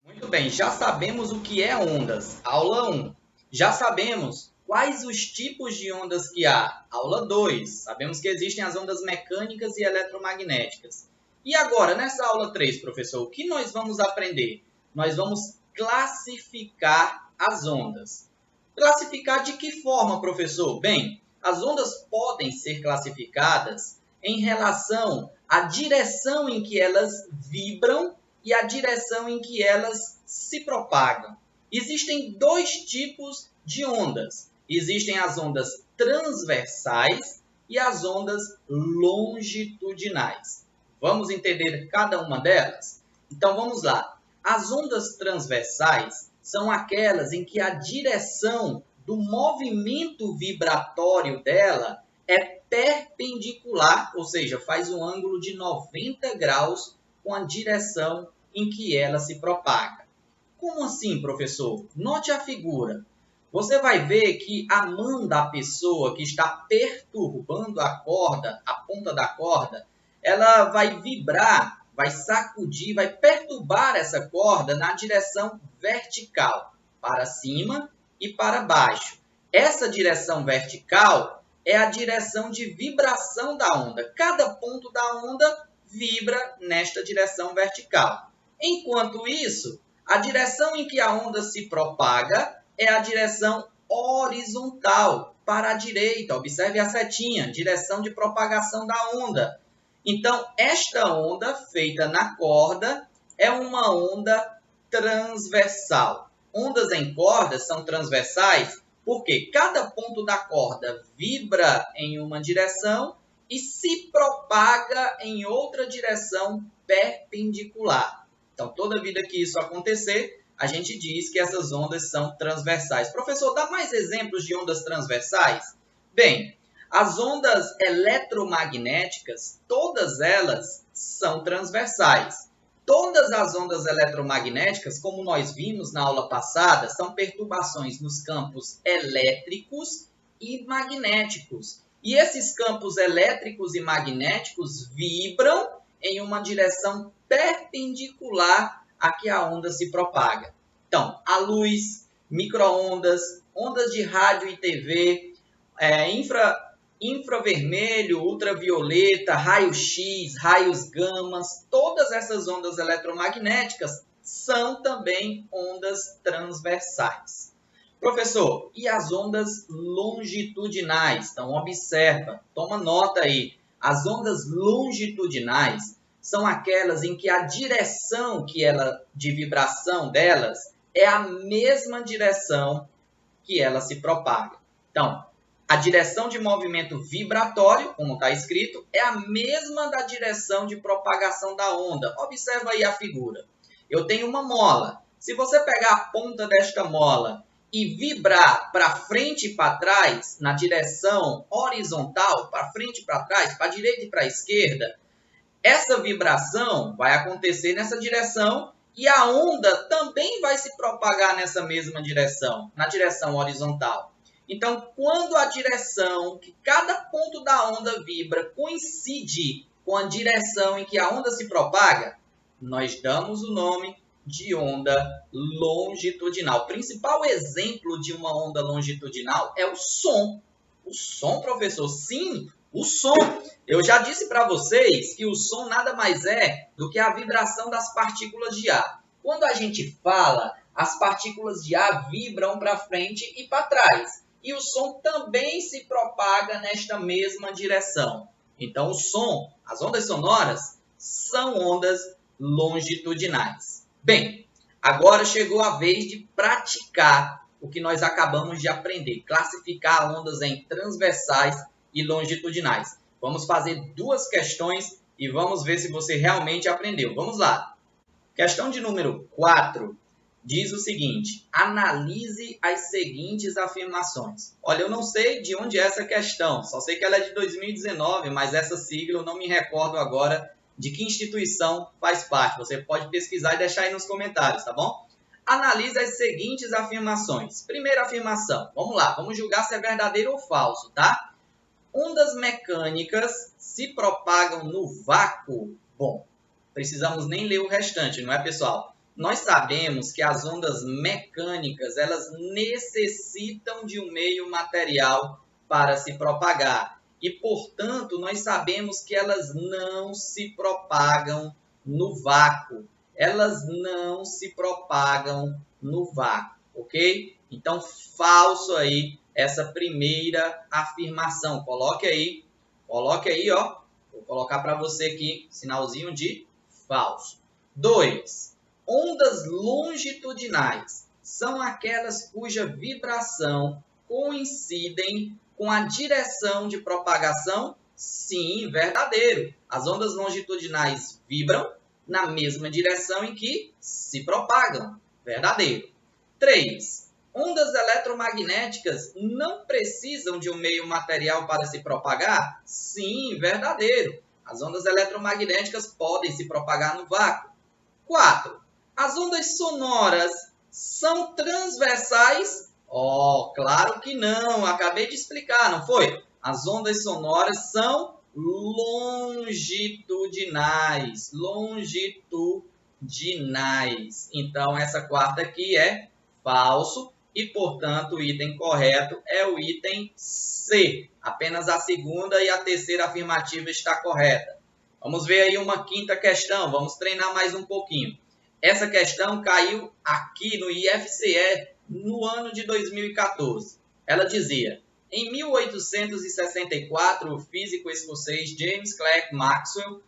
Muito bem, já sabemos o que é ondas. Aula 1. Já sabemos quais os tipos de ondas que há. Aula 2. Sabemos que existem as ondas mecânicas e eletromagnéticas. E agora, nessa aula 3, professor, o que nós vamos aprender? Nós vamos classificar as ondas. Classificar de que forma, professor? Bem, as ondas podem ser classificadas em relação à direção em que elas vibram e a direção em que elas se propagam. Existem dois tipos de ondas. Existem as ondas transversais e as ondas longitudinais. Vamos entender cada uma delas? Então vamos lá. As ondas transversais são aquelas em que a direção do movimento vibratório dela é perpendicular, ou seja, faz um ângulo de 90 graus com a direção em que ela se propaga. Como assim, professor? Note a figura. Você vai ver que a mão da pessoa que está perturbando a corda, a ponta da corda, ela vai vibrar, vai sacudir, vai perturbar essa corda na direção vertical, para cima e para baixo. Essa direção vertical é a direção de vibração da onda. Cada ponto da onda vibra nesta direção vertical. Enquanto isso, a direção em que a onda se propaga é a direção horizontal, para a direita. Observe a setinha, direção de propagação da onda. Então, esta onda feita na corda é uma onda transversal. Ondas em cordas são transversais porque cada ponto da corda vibra em uma direção e se propaga em outra direção perpendicular. Então, toda vida que isso acontecer, a gente diz que essas ondas são transversais. Professor, dá mais exemplos de ondas transversais? Bem, as ondas eletromagnéticas, todas elas são transversais. Todas as ondas eletromagnéticas, como nós vimos na aula passada, são perturbações nos campos elétricos e magnéticos. E esses campos elétricos e magnéticos vibram em uma direção perpendicular a que a onda se propaga. Então, a luz, micro-ondas, ondas de rádio e TV, infravermelho, ultravioleta, raio-x, raios gamas, todas essas ondas eletromagnéticas são também ondas transversais. Professor, e as ondas longitudinais? Então, observa, toma nota aí. As ondas longitudinais são aquelas em que a direção de vibração delas é a mesma direção que ela se propaga. Então, a direção de movimento vibratório, como está escrito, é a mesma da direção de propagação da onda. Observa aí a figura. Eu tenho uma mola. Se você pegar a ponta desta mola e vibrar para frente e para trás, na direção horizontal, para frente e para trás, para a direita e para a esquerda, essa vibração vai acontecer nessa direção e a onda também vai se propagar nessa mesma direção, na direção horizontal. Então, quando a direção que cada ponto da onda vibra coincide com a direção em que a onda se propaga, nós damos o nome de onda longitudinal. O principal exemplo de uma onda longitudinal é o som. O som, professor? Sim, o som. Eu já disse para vocês que o som nada mais é do que a vibração das partículas de ar. Quando a gente fala, as partículas de ar vibram para frente e para trás. E o som também se propaga nesta mesma direção. Então, o som, as ondas sonoras, são ondas longitudinais. Bem, agora chegou a vez de praticar o que nós acabamos de aprender. Classificar ondas em transversais e longitudinais. Vamos fazer duas questões e vamos ver se você realmente aprendeu. Vamos lá. Questão de número 4. Diz o seguinte: analise as seguintes afirmações. Olha, eu não sei de onde é essa questão, só sei que ela é de 2019, mas essa sigla eu não me recordo agora de que instituição faz parte. Você pode pesquisar e deixar aí nos comentários, tá bom? Analise as seguintes afirmações. Primeira afirmação, vamos lá, vamos julgar se é verdadeiro ou falso, tá? Ondas mecânicas se propagam no vácuo? Bom, precisamos nem ler o restante, não é, pessoal? Nós sabemos que as ondas mecânicas, elas necessitam de um meio material para se propagar. E, portanto, nós sabemos que elas não se propagam no vácuo. Elas não se propagam no vácuo, ok? Então, falso aí essa primeira afirmação. Coloque aí, ó. Vou colocar para você aqui, sinalzinho de falso. 2. Ondas longitudinais são aquelas cuja vibração coincidem com a direção de propagação? Sim, verdadeiro. As ondas longitudinais vibram na mesma direção em que se propagam. Verdadeiro. 3. Ondas eletromagnéticas não precisam de um meio material para se propagar? Sim, verdadeiro. As ondas eletromagnéticas podem se propagar no vácuo. 4. As ondas sonoras são transversais? Claro que não. Acabei de explicar, não foi? As ondas sonoras são longitudinais. Então, essa quarta aqui é falso e, portanto, o item correto é o item C. Apenas a segunda e a terceira afirmativa está correta. Vamos ver aí uma quinta questão. Vamos treinar mais um pouquinho. Essa questão caiu aqui no IFCE no ano de 2014. Ela dizia: em 1864, o físico escocês James Clerk Maxwell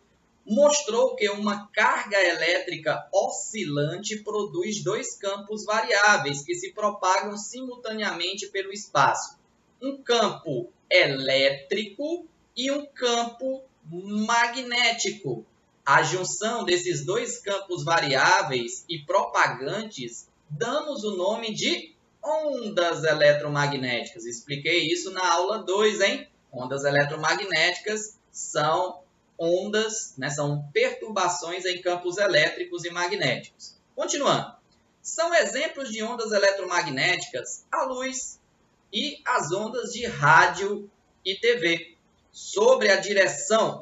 mostrou que uma carga elétrica oscilante produz dois campos variáveis que se propagam simultaneamente pelo espaço. Um campo elétrico e um campo magnético. A junção desses dois campos variáveis e propagantes damos o nome de ondas eletromagnéticas. Expliquei isso na aula 2, hein? Ondas eletromagnéticas são ondas, né? São perturbações em campos elétricos e magnéticos. Continuando. São exemplos de ondas eletromagnéticas a luz e as ondas de rádio e TV. Sobre a direção,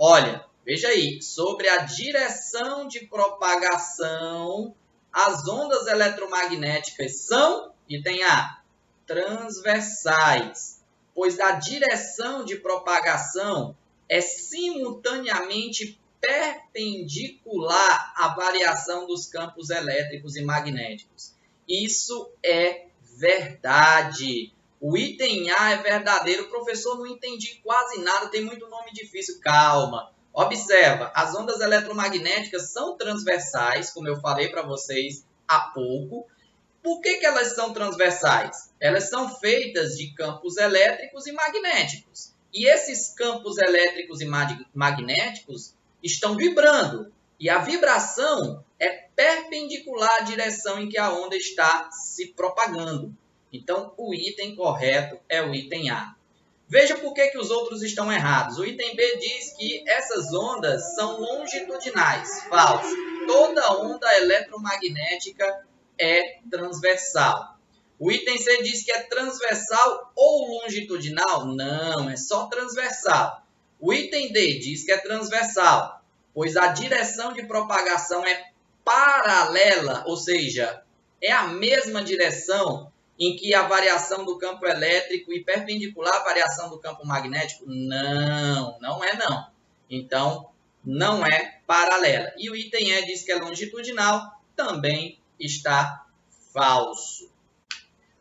veja aí, sobre a direção de propagação, as ondas eletromagnéticas são, item A, transversais, pois a direção de propagação é simultaneamente perpendicular à variação dos campos elétricos e magnéticos. Isso é verdade. O item A é verdadeiro. Professor, não entendi quase nada, tem muito nome difícil. Calma. Observa, as ondas eletromagnéticas são transversais, como eu falei para vocês há pouco. Por que elas são transversais? Elas são feitas de campos elétricos e magnéticos. E esses campos elétricos e magnéticos estão vibrando. E a vibração é perpendicular à direção em que a onda está se propagando. Então, o item correto é o item A. Veja por que os outros estão errados. O item B diz que essas ondas são longitudinais. Falso. Toda onda eletromagnética é transversal. O item C diz que é transversal ou longitudinal? Não, é só transversal. O item D diz que é transversal, pois a direção de propagação é paralela, ou seja, é a mesma direção em que a variação do campo elétrico e perpendicular à variação do campo magnético? Não, não é não. Então, não é paralela. E o item E diz que é longitudinal, também está falso.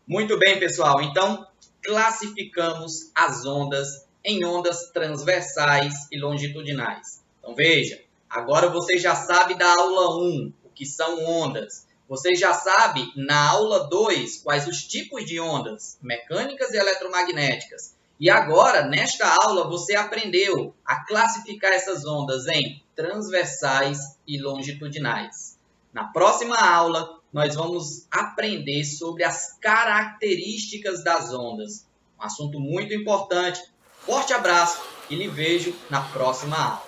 Muito bem, pessoal. Então, classificamos as ondas em ondas transversais e longitudinais. Então, veja, agora você já sabe da aula 1, o que são ondas. Você já sabe, na aula 2, quais os tipos de ondas mecânicas e eletromagnéticas. E agora, nesta aula, você aprendeu a classificar essas ondas em transversais e longitudinais. Na próxima aula, nós vamos aprender sobre as características das ondas. Um assunto muito importante. Forte abraço e lhe vejo na próxima aula.